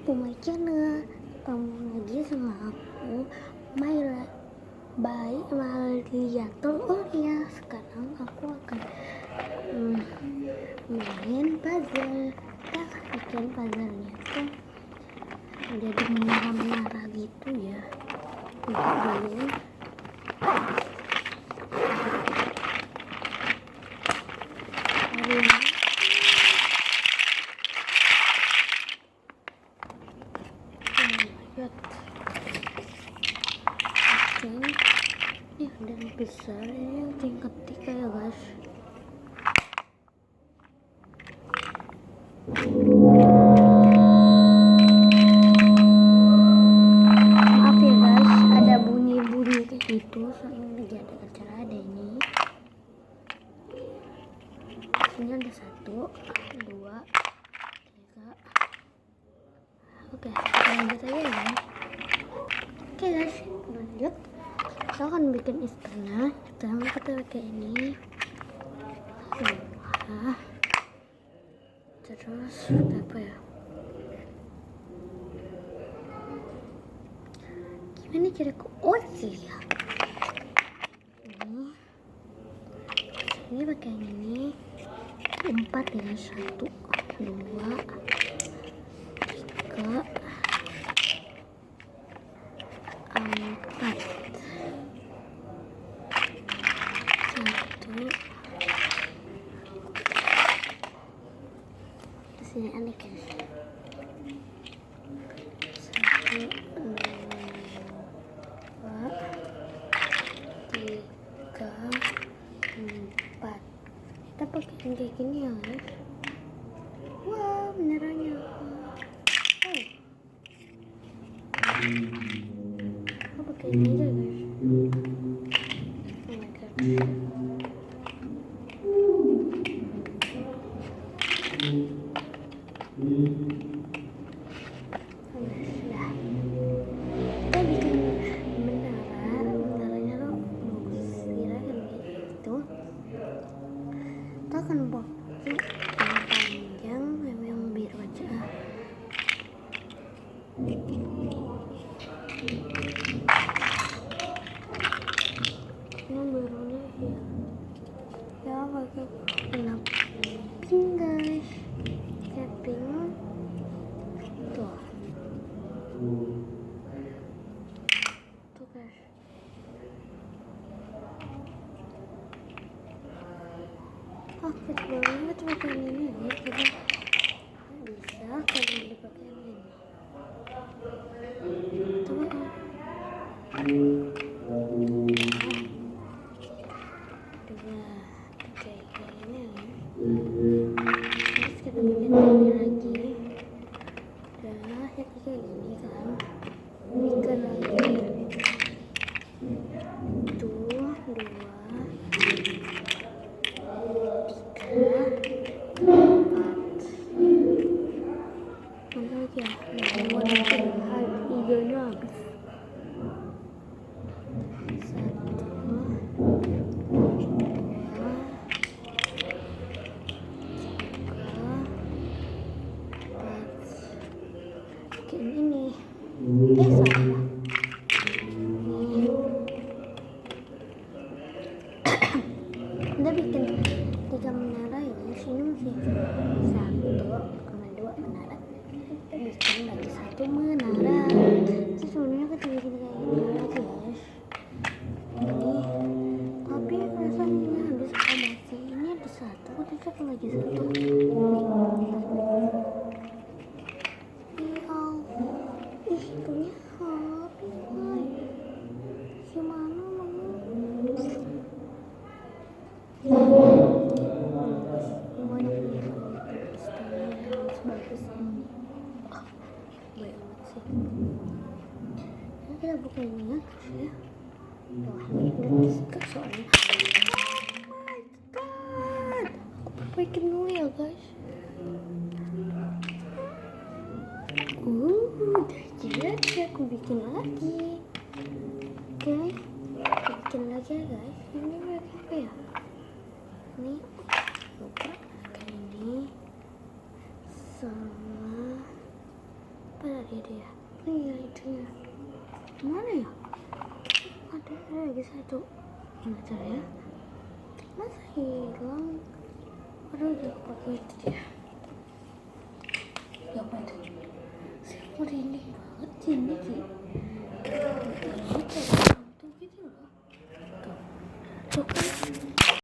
to my channel. Kamu lagi sama aku, Maila Maliatul. Oh ya, sekarang aku akan main puzzle. Kita akan bikin puzzle-nya tuh jadi menara-menara gitu ya. Buka dulu. Ini ada yang besar, ini yang tingkat 3 ya guys. Maaf ya guys, ada bunyi-bunyi kayak gitu soalnya lagi ada acara ada ini. Ini ada 1, 2, 3. Oke, kita lanjut aja ya guys. Oke guys, lanjut. Kita akan bikin istana. Pertama kita pakai ini. Terus apa ya? Gimana cara sih ya? Ini pakai ini 4 ya, 1, 2, 3, 4. 1. Sini aneh kan? 1, 2, 3, 4. Kita pakai kayak gini ya guys. Wow, benerannya. Aku pakai ini aja guys. Oh my god. Kita bikin menaranya tuh bagus kira-kira gitu. Kita akan buat yang panjang yang biar aja. Yang barunya ya pakai warna pink guys. Kayak pink tuh guys. Kecil banget pakai ini ya. Kita bisa kalau dipakai ini. Coba kayak gini ya. Terus kita bikin ini lagi. Udah, ya kayak gini kan. Bikin lagi. 1, 2, 3, 4. Mana lagi ya? Idenya habis. 1, 2, 3, 4. Ini salah. Kita bikin 3 menara ya. Sini masih 1,2 menara. Kita bikin lagi 1 menara. Terus sebenarnya kita bikin kayak gini lagi guys. Ini tapi rasanya habis masih ini ada 1. Kita cek lagi 1. Itunya habis. Gimana bagus ini. Baik amat sih. Nah, kita buka ini ya. Wah, udah disikat soalnya. Oh my god. Aku bikin dulu ya guys. Udah jadi aku bikin lagi. Oke, aku bikin lagi ya guys. Ini apa ya? Ini lupa kayak ini sama apa lagi satu. Bentar ya. Masa hilang? Aduh, udah pakai itu dia. Ya apa itu? Saya merinding banget ini Ki. Tuh gitu loh. Tuh kan.